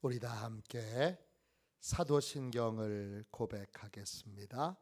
우리 다 함께 사도신경을 고백하겠습니다.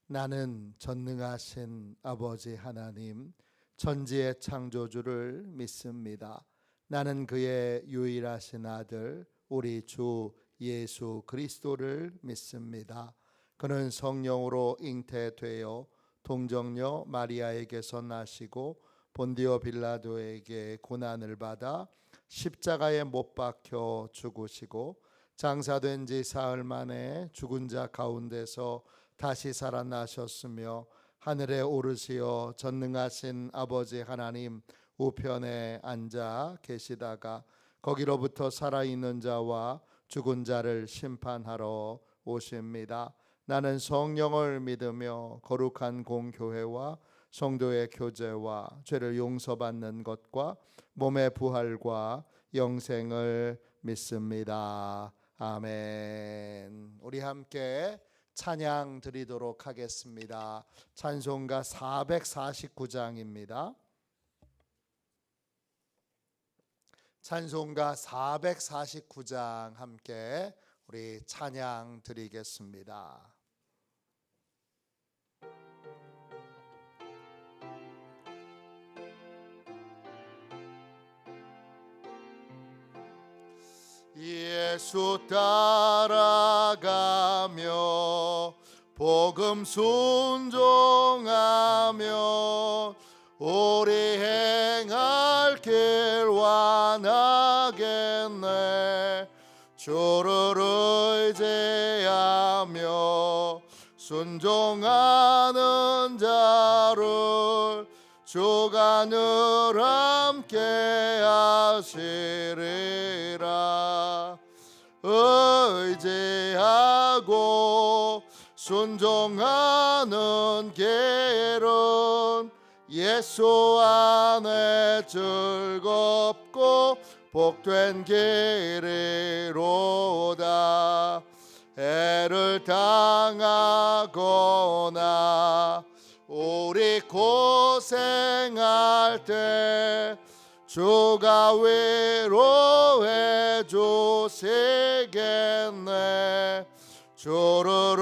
나는 전능하신 아버지 하나님, 천지의 창조주를 믿습니다. 나는 그의 유일하신 아들 우리 주 예수 그리스도를 믿습니다. 그는 성령으로 잉태되어 동정녀 마리아에게서 나시고 본디오 빌라도에게 고난을 받아 십자가에 못 박혀 죽으시고 장사된 지 사흘 만에 죽은 자 가운데서 다시 살아나셨으며 하늘에 오르시어 전능하신 아버지 하나님 우편에 앉아 계시다가 거기로부터 살아있는 자와 죽은 자를 심판하러 오십니다. 나는 성령을 믿으며 거룩한 공교회와 성도의 교제와 죄를 용서받는 것과 몸의 부활과 영생을 믿습니다. 아멘. 우리 함께 찬양 드리도록 하겠습니다. 찬송가 449장입니다. 찬송가 449장 함께 우리 찬양 드리겠습니다. 예수 따라가며 복음 순종하며 오래 행할 길 완하겠네. 주를 의지하며 순종하는 자를 주가 늘 함께 하시리라. 의지하고 순종하는 길은 예수 안에 즐겁고 복된 길이로다. 애를 당하거나 우리 고생할 때 주가 위로해 주시겠네. 주를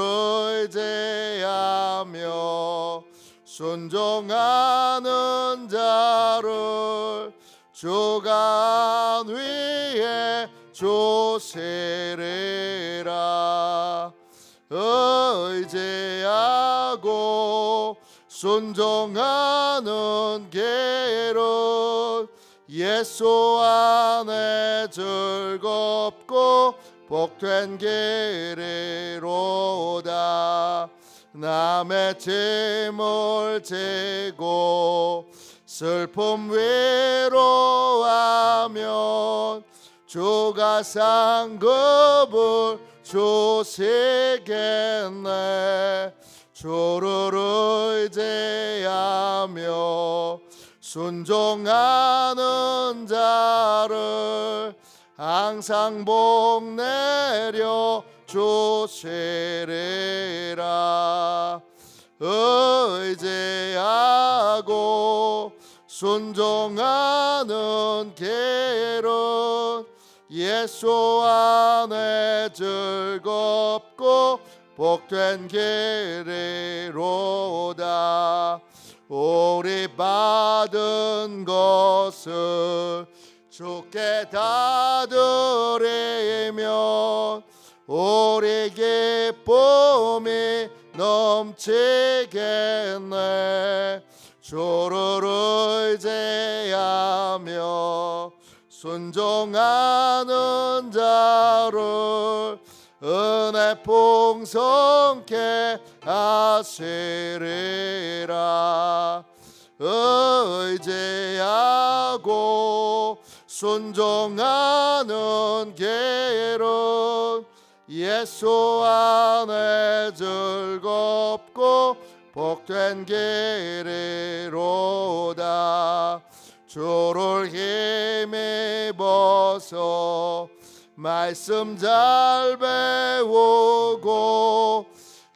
의지하며 순종하는 자를 주가 위해 주시리라. 의지하고 순종하는 길은 예수 안에 즐겁고 복된 길이로다. 남의 짐을 지고 슬픔 위로하면 주가 상급을 주시겠네. 주를 의지하며 순종하는 자를 항상 복 내려 주시리라. 의지하고 순종하는 길은 예수 안에 즐겁고 복된 길이로다. 우리 받은 것을 주께 다 드리면 우리 기쁨이 넘치겠네. 주를 의지하며 순종하는 자를 은혜 풍성케 하시리라. 의지하고 순종하는 길은 예수 안에 즐겁고 복된 길이로다. 주를 힘입어서 말씀 잘 배우고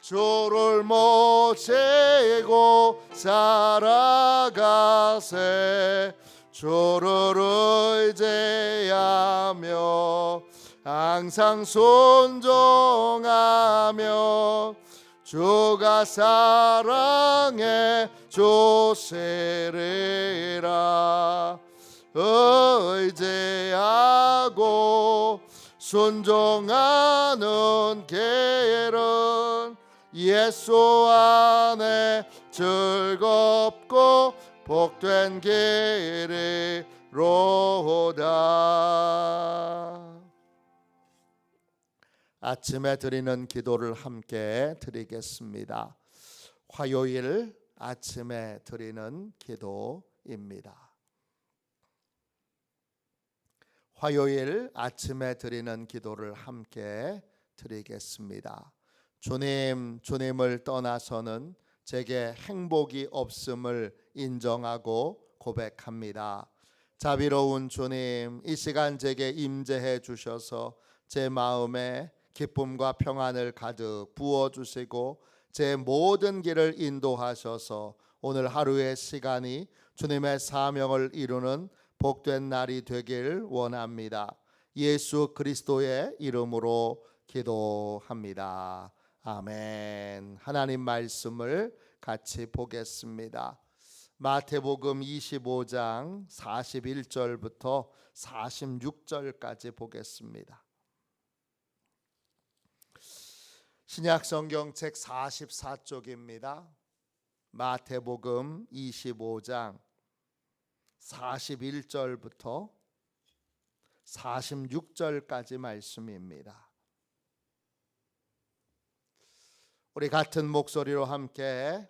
주를 모시고 살아가세. 주를 의지하며 항상 순종하며 주가 사랑해 주시리라. 의지하고 순종하는 길은 예수 안에 즐겁고 복된 길이로다. 아침에 드리는 기도를 함께 드리겠습니다. 화요일 아침에 드리는 기도입니다. 화요일 아침에 드리는 기도를 함께 드리겠습니다. 주님을 떠나서는 제게 행복이 없음을 인정하고 고백합니다. 자비로운 주님, 이 시간 제게 임재해 주셔서 제 마음에 기쁨과 평안을 가득 부어주시고 제 모든 길을 인도하셔서 오늘 하루의 시간이 주님의 사명을 이루는 복된 날이 되길 원합니다. 예수 그리스도의 이름으로 기도합니다. 아멘. 하나님 말씀을 같이 보겠습니다. 마태복음 25장 41절부터 46절까지 보겠습니다. 신약성경책 44쪽입니다. 마태복음 25장 41절부터 46절까지 말씀입니다. 우리 같은 목소리로 함께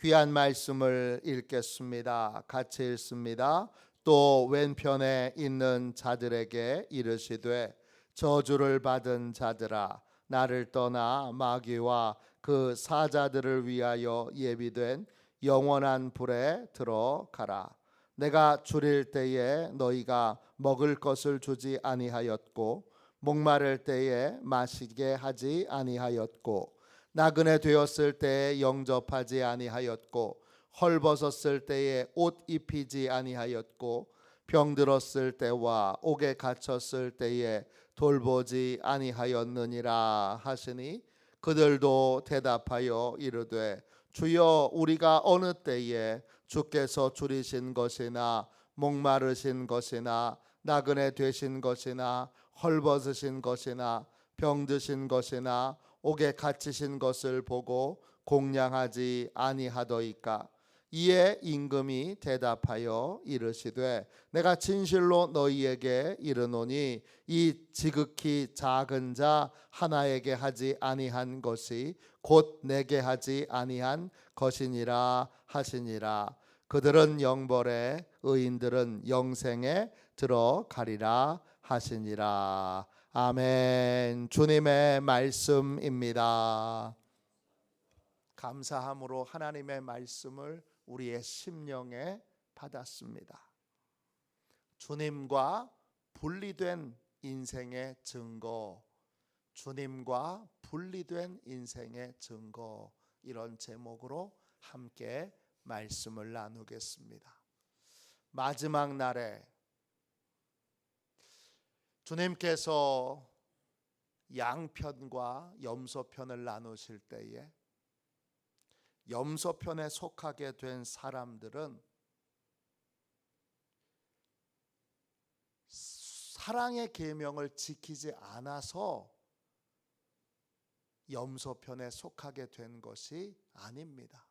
귀한 말씀을 읽겠습니다. 같이 읽습니다. 또 왼편에 있는 자들에게 이르시되 저주를 받은 자들아, 나를 떠나 마귀와 그 사자들을 위하여 예비된 영원한 불에 들어가라. 내가 줄일 때에 너희가 먹을 것을 주지 아니하였고 목마를 때에 마시게 하지 아니하였고 나그네 되었을 때에 영접하지 아니하였고 헐벗었을 때에 옷 입히지 아니하였고 병들었을 때와 옥에 갇혔을 때에 돌보지 아니하였느니라 하시니 그들도 대답하여 이르되 주여, 우리가 어느 때에 주께서 줄이신 것이나 목마르신 것이나 나그네 되신 것이나 헐벗으신 것이나 병드신 것이나 옥에 갇히신 것을 보고 공양하지 아니하더이까. 이에 임금이 대답하여 이르시되 내가 진실로 너희에게 이르노니 이 지극히 작은 자 하나에게 하지 아니한 것이 곧 내게 하지 아니한 것이니라 하시니라. 그들은 영벌에 의인들은 영생에 들어가리라 하시니라. 아멘. 주님의 말씀입니다. 감사함으로 하나님의 말씀을 우리의 심령에 받았습니다. 주님과 분리된 인생의 증거, 주님과 분리된 인생의 증거, 이런 제목으로 함께 말씀을 나누겠습니다. 마지막 날에 주님께서 양편과 염소편을 나누실 때에 염소편에 속하게 된 사람들은 사랑의 계명을 지키지 않아서 염소편에 속하게 된 것이 아닙니다.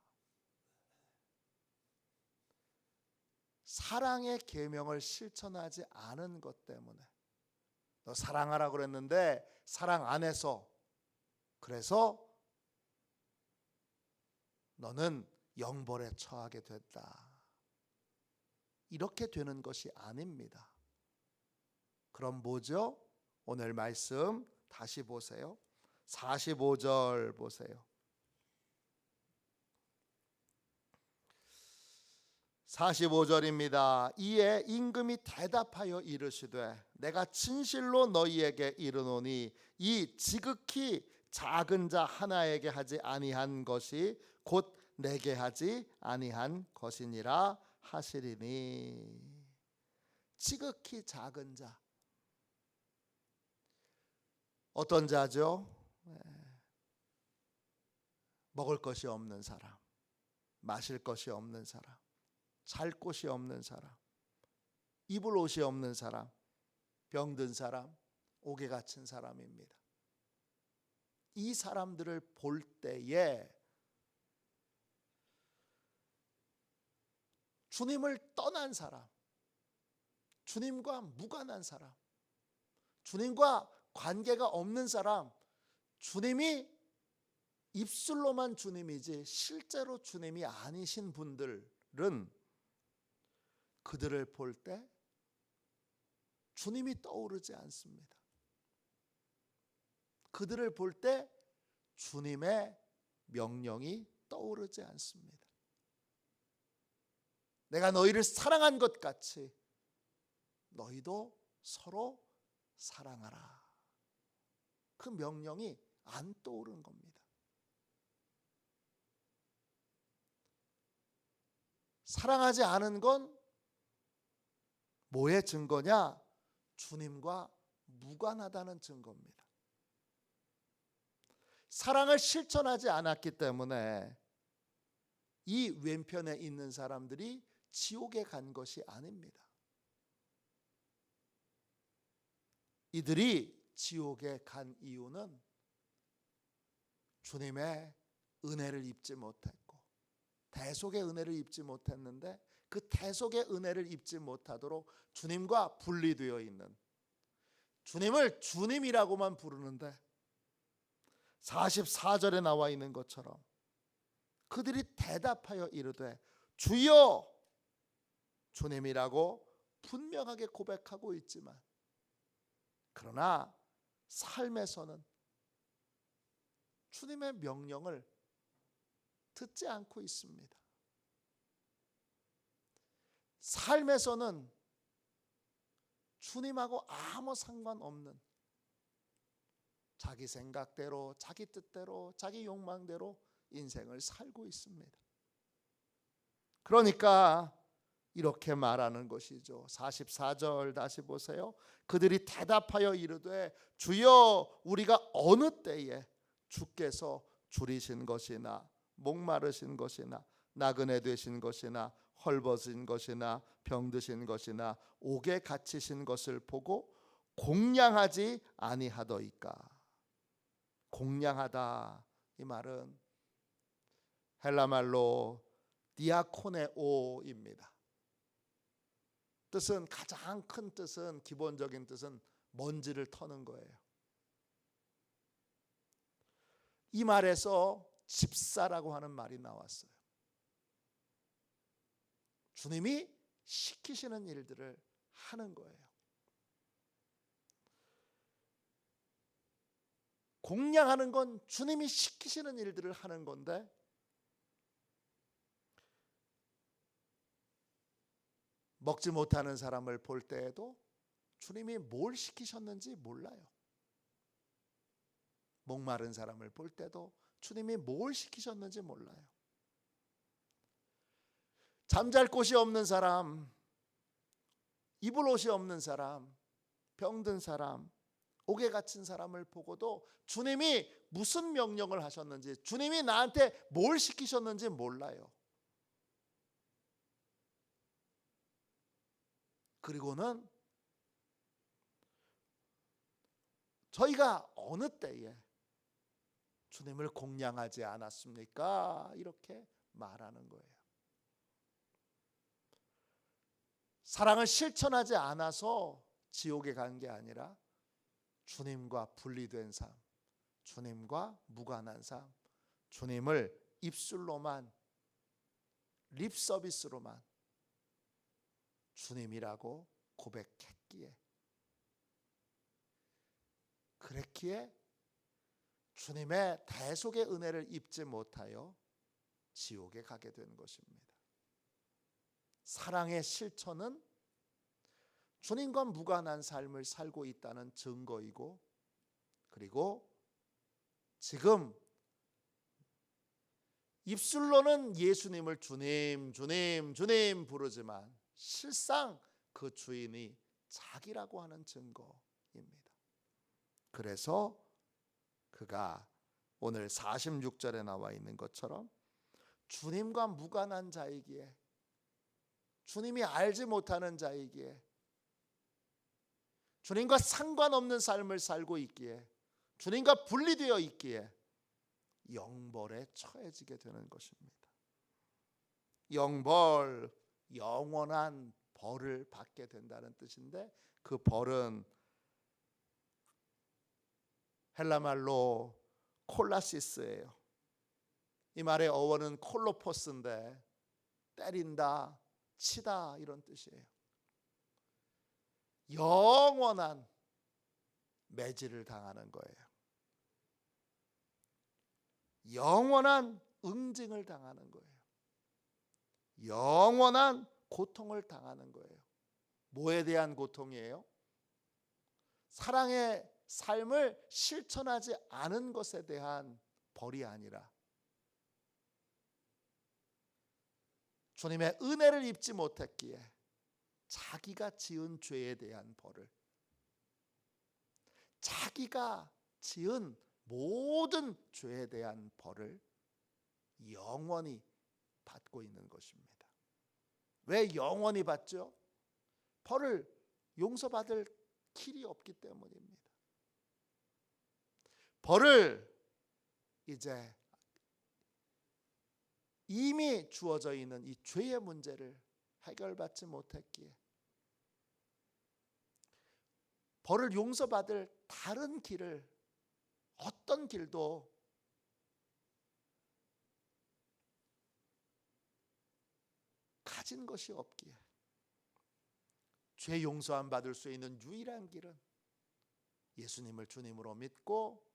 사랑의 계명을 실천하지 않은 것 때문에, 너 사랑하라고 그랬는데 사랑 안 해서, 그래서 너는 영벌에 처하게 됐다, 이렇게 되는 것이 아닙니다. 그럼 뭐죠? 오늘 말씀 다시 보세요. 45절 보세요. 45절입니다. 이에 임금이 대답하여 이르시되 내가 진실로 너희에게 이르노니 이 지극히 작은 자 하나에게 하지 아니한 것이 곧 내게 하지 아니한 것이니라 하시리니. 지극히 작은 자, 어떤 자죠? 먹을 것이 없는 사람, 마실 것이 없는 사람, 살 곳이 없는 사람, 입을 옷이 없는 사람, 병든 사람, 옥에 갇힌 사람입니다. 이 사람들을 볼 때에 주님을 떠난 사람, 주님과 무관한 사람, 주님과 관계가 없는 사람, 주님이 입술로만 주님이지 실제로 주님이 아니신 분들은 그들을 볼 때 주님이 떠오르지 않습니다. 그들을 볼 때 주님의 명령이 떠오르지 않습니다. 내가 너희를 사랑한 것 같이 너희도 서로 사랑하라. 그 명령이 안 떠오르는 겁니다. 사랑하지 않은 건 뭐의 증거냐? 주님과 무관하다는 증거입니다. 사랑을 실천하지 않았기 때문에 이 왼편에 있는 사람들이 지옥에 간 것이 아닙니다. 이들이 지옥에 간 이유는 주님의 은혜를 입지 못했고 대속의 은혜를 입지 못했는데 그 대속의 은혜를 입지 못하도록 주님과 분리되어 있는, 주님을 주님이라고만 부르는데 44절에 나와 있는 것처럼 그들이 대답하여 이르되 주여, 주님이라고 분명하게 고백하고 있지만 그러나 삶에서는 주님의 명령을 듣지 않고 있습니다. 삶에서는 주님하고 아무 상관없는 자기 생각대로, 자기 뜻대로, 자기 욕망대로 인생을 살고 있습니다. 그러니까 이렇게 말하는 것이죠. 44절 다시 보세요. 그들이 대답하여 이르되 주여, 우리가 어느 때에 주께서 줄이신 것이나 목마르신 것이나 나그네 되신 것이나 헐벗은 것이나 병드신 것이나 옥에 갇히신 것을 보고 공양하지 아니하더이까. 공양하다, 이 말은 헬라말로 디아코네오입니다. 뜻은, 가장 큰 뜻은, 기본적인 뜻은 먼지를 터는 거예요. 이 말에서 집사라고 하는 말이 나왔어요. 주님이 시키시는 일들을 하는 거예요. 공양하는 건 주님이 시키시는 일들을 하는 건데 먹지 못하는 사람을 볼 때에도 주님이 뭘 시키셨는지 몰라요. 목마른 사람을 볼 때도 주님이 뭘 시키셨는지 몰라요. 잠잘 곳이 없는 사람, 입을 옷이 없는 사람, 병든 사람, 옥에 갇힌 사람을 보고도 주님이 무슨 명령을 하셨는지, 주님이 나한테 뭘 시키셨는지 몰라요. 그리고는 저희가 어느 때에 주님을 공양하지 않았습니까? 이렇게 말하는 거예요. 사랑을 실천하지 않아서 지옥에 간 게 아니라 주님과 분리된 삶, 주님과 무관한 삶, 주님을 입술로만, 립 서비스로만 주님이라고 고백했기에, 그랬기에 주님의 대속의 은혜를 입지 못하여 지옥에 가게 된 것입니다. 사랑의 실천은 주님과 무관한 삶을 살고 있다는 증거이고, 그리고 지금 입술로는 예수님을 주님, 주님, 주님 부르지만 실상 그 주인이 자기라고 하는 증거입니다. 그래서 그가 오늘 46절에 나와 있는 것처럼 주님과 무관한 자이기에, 주님이 알지 못하는 자이기에, 주님과 상관없는 삶을 살고 있기에, 주님과 분리되어 있기에 영벌에 처해지게 되는 것입니다. 영벌, 영원한 벌을 받게 된다는 뜻인데, 그 벌은 헬라말로 콜라시스예요. 이 말의 어원은 콜로포스인데 때린다, 치다 이런 뜻이에요. 영원한 매질을 당하는 거예요. 영원한 응징을 당하는 거예요. 영원한 고통을 당하는 거예요. 뭐에 대한 고통이에요? 사랑의 삶을 실천하지 않은 것에 대한 벌이 아니라 주님의 은혜를 입지 못했기에 자기가 지은 죄에 대한 벌을, 자기가 지은 모든 죄에 대한 벌을 영원히 받고 있는 것입니다. 왜 영원히 받죠? 벌을 용서받을 길이 없기 때문입니다. 벌을 이제 이미 주어져 있는 이 죄의 문제를 해결받지 못했기에 벌을 용서받을 다른 길을, 어떤 길도 가진 것이 없기에 죄 용서함 받을 수 있는 유일한 길은 예수님을 주님으로 믿고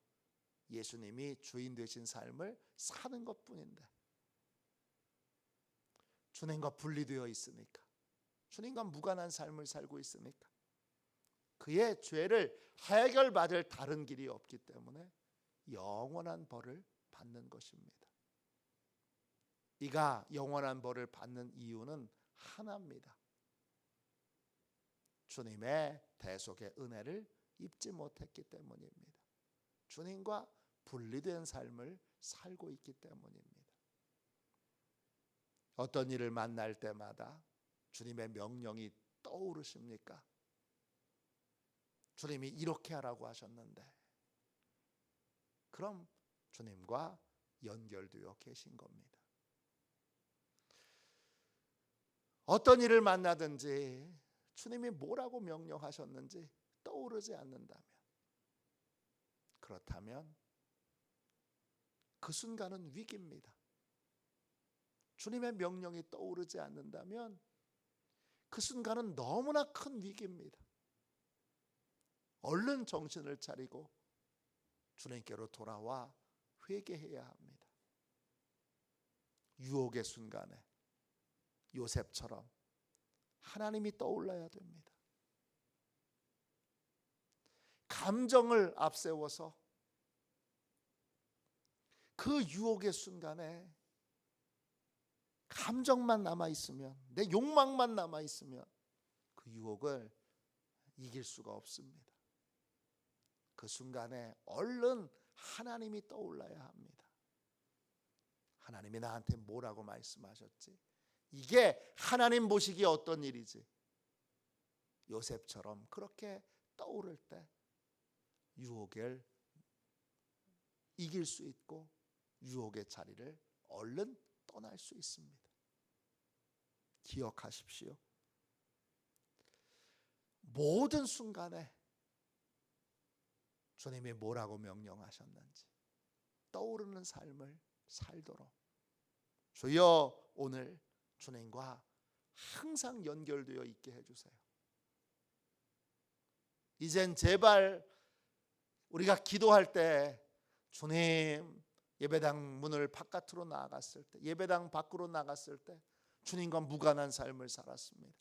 예수님이 주인 되신 삶을 사는 것뿐인데, 주님과 분리되어 있으니까, 주님과 무관한 삶을 살고 있으니까 그의 죄를 해결받을 다른 길이 없기 때문에 영원한 벌을 받는 것입니다. 이가 영원한 벌을 받는 이유는 하나입니다. 주님의 대속의 은혜를 입지 못했기 때문입니다. 주님과 분리된 삶을 살고 있기 때문입니다. 어떤 일을 만날 때마다 주님의 명령이 떠오르십니까? 주님이 이렇게 하라고 하셨는데, 그럼 주님과 연결되어 계신 겁니다. 어떤 일을 만나든지 주님이 뭐라고 명령하셨는지 떠오르지 않는다면, 그렇다면 그 순간은 위기입니다. 주님의 명령이 떠오르지 않는다면 그 순간은 너무나 큰 위기입니다. 얼른 정신을 차리고 주님께로 돌아와 회개해야 합니다. 유혹의 순간에 요셉처럼 하나님이 떠올라야 됩니다. 감정을 앞세워서 그 유혹의 순간에 감정만 남아있으면, 내 욕망만 남아있으면 그 유혹을 이길 수가 없습니다. 그 순간에 얼른 하나님이 떠올라야 합니다. 하나님이 나한테 뭐라고 말씀하셨지? 이게 하나님 보시기에 어떤 일이지? 요셉처럼 그렇게 떠오를 때 유혹을 이길 수 있고 유혹의 자리를 얼른 떠날 수 있습니다. 기억하십시오. 모든 순간에 주님이 뭐라고 명령하셨는지 떠오르는 삶을 살도록 주여 오늘 주님과 항상 연결되어 있게 해주세요. 이젠 제발 우리가 기도할 때 주님, 예배당 문을 바깥으로 나갔을 때, 예배당 밖으로 나갔을 때 주님과 무관한 삶을 살았습니다.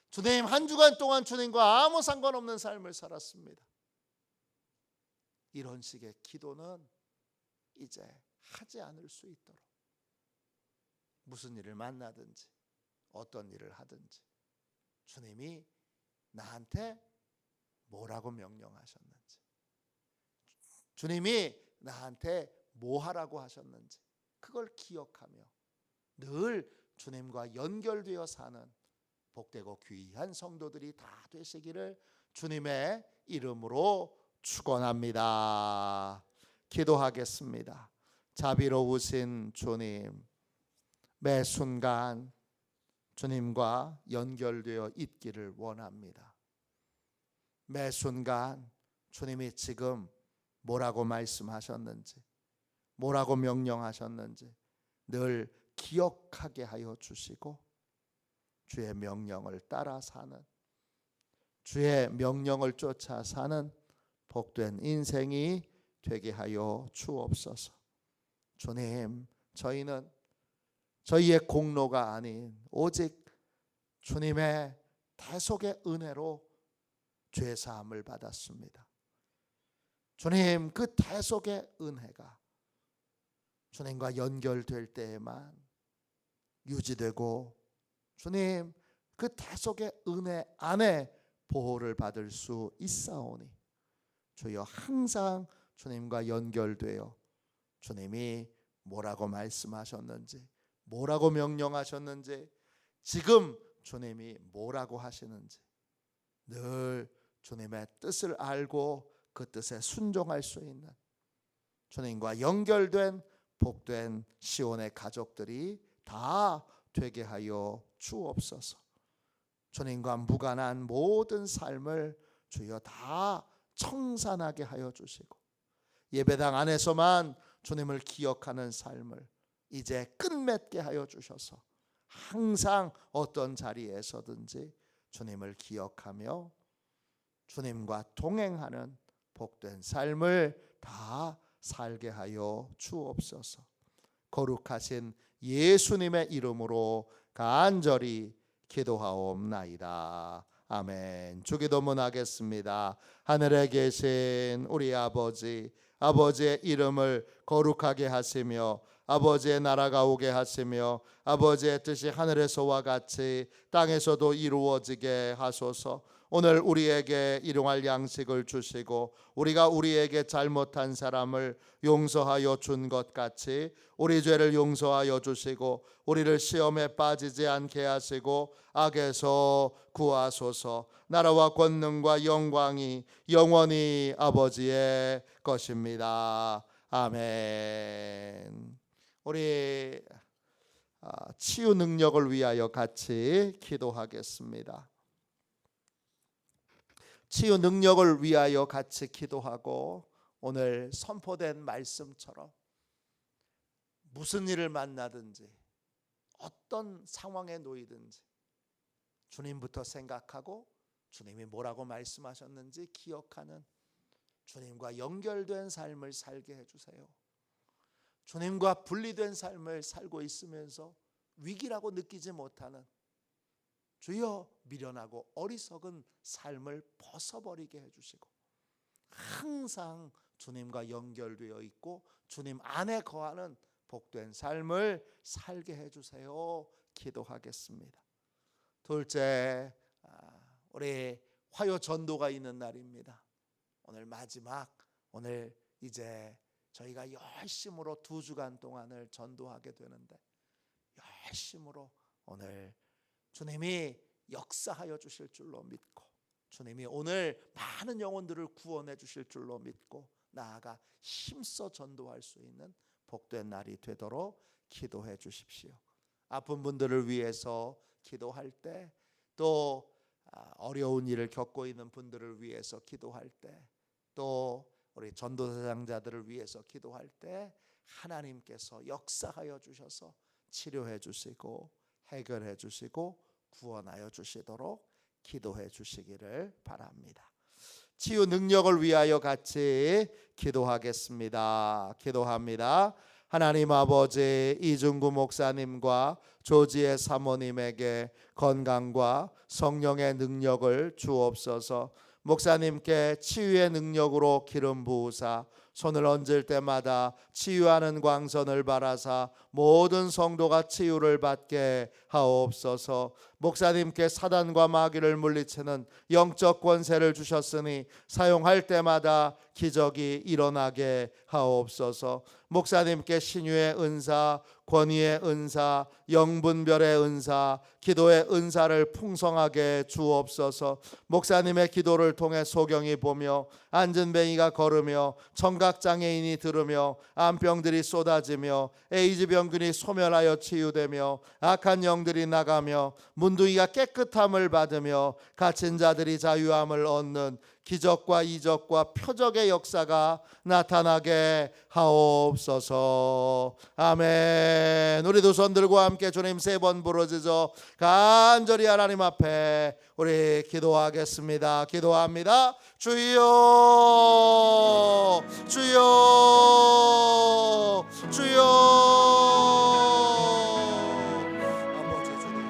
주님, 한 주간 동안 주님과 아무 상관없는 삶을 살았습니다. 이런 식의 기도는 이제 하지 않을 수 있도록 무슨 일을 만나든지 어떤 일을 하든지 주님이 나한테 뭐라고 명령하셨는지, 주님이 나한테 뭐 하라고 하셨는지 그걸 기억하며 늘 주님과 연결되어 사는 복되고 귀한 성도들이 다 되시기를 주님의 이름으로 축원합니다. 기도하겠습니다. 자비로우신 주님, 매 순간 주님과 연결되어 있기를 원합니다. 매 순간 주님이 지금 뭐라고 말씀하셨는지, 뭐라고 명령하셨는지 늘 기억하게 하여 주시고 주의 명령을 따라 사는, 주의 명령을 쫓아 사는 복된 인생이 되게 하여 주옵소서. 주님, 저희는 저희의 공로가 아닌 오직 주님의 대속의 은혜로 죄 사함을 받았습니다. 주님, 그 대속의 은혜가 주님과 연결될 때에만 유지되고 주님, 그 대속의 은혜 안에 보호를 받을 수 있사오니 주여 항상 주님과 연결되어 주님이 뭐라고 말씀하셨는지, 뭐라고 명령하셨는지, 지금 주님이 뭐라고 하시는지 늘 주님의 뜻을 알고 그 뜻에 순종할 수 있는 주님과 연결된 복된 시온의 가족들이 다 되게 하여 주옵소서. 주님과 무관한 모든 삶을 주여 다 청산하게 하여 주시고 예배당 안에서만 주님을 기억하는 삶을 이제 끝맺게 하여 주셔서 항상 어떤 자리에서든지 주님을 기억하며 주님과 동행하는 복된 삶을 다 살게 하여 주옵소서. 거룩하신 예수님의 이름으로 간절히 기도하옵나이다. 아멘. 주기도문 하겠습니다. 하늘에 계신 우리 아버지, 아버지의 이름을 거룩하게 하시며 아버지의 나라가 오게 하시며 아버지의 뜻이 하늘에서와 같이 땅에서도 이루어지게 하소서. 오늘 우리에게 일용할 양식을 주시고 우리가 우리에게 잘못한 사람을 용서하여 준 것 같이 우리 죄를 용서하여 주시고 우리를 시험에 빠지지 않게 하시고 악에서 구하소서. 나라와 권능과 영광이 영원히 아버지의 것입니다. 아멘. 우리 치유 능력을 위하여 같이 기도하겠습니다. 치유 능력을 위하여 같이 기도하고 오늘 선포된 말씀처럼 무슨 일을 만나든지 어떤 상황에 놓이든지 주님부터 생각하고 주님이 뭐라고 말씀하셨는지 기억하는 주님과 연결된 삶을 살게 해주세요. 주님과 분리된 삶을 살고 있으면서 위기라고 느끼지 못하는 주여 미련하고 어리석은 삶을 벗어버리게 해주시고 항상 주님과 연결되어 있고 주님 안에 거하는 복된 삶을 살게 해주세요. 기도하겠습니다. 둘째, 우리 화요 전도가 있는 날입니다. 오늘 마지막, 오늘 이제 저희가 열심으로 2주간 동안을 전도하게 되는데 열심으로 오늘 주님이 역사하여 주실 줄로 믿고 주님이 오늘 많은 영혼들을 구원해 주실 줄로 믿고 나아가 힘써 전도할 수 있는 복된 날이 되도록 기도해 주십시오. 아픈 분들을 위해서 기도할 때 또 어려운 일을 겪고 있는 분들을 위해서 기도할 때 또 우리 전도사장자들을 위해서 기도할 때 하나님께서 역사하여 주셔서 치료해 주시고 해결해 주시고 구원하여 주시도록 기도해 주시기를 바랍니다. 치유 능력을 위하여 같이 기도하겠습니다. 기도합니다. 하나님 아버지, 이중구 목사님과 조지의 사모님에게 건강과 성령의 능력을 주옵소서. 목사님께 치유의 능력으로 기름 부으사 손을 얹을 때마다 치유하는 광선을 바라사 모든 성도가 치유를 받게 하옵소서. 목사님께 사단과 마귀를 물리치는 영적 권세를 주셨으니 사용할 때마다 기적이 일어나게 하옵소서. 목사님께 신유의 은사, 권위의 은사, 영분별의 은사, 기도의 은사를 풍성하게 주옵소서. 목사님의 기도를 통해 소경이 보며 앉은 뱅이가 걸으며 청각장애인이 들으며 암병들이 쏟아지며 에이즈 병균이 소멸하여 치유되며 악한 영들이 나가며 문둥이가 깨끗함을 받으며 갇힌 자들이 자유함을 얻는 기적과 이적과 표적의 역사가 나타나게 하옵소서. 아멘. 우리 두 손 들고 함께 주님 세 번 부르짖어 간절히 하나님 앞에 우리 기도하겠습니다. 기도합니다. 주여, 주여, 주여.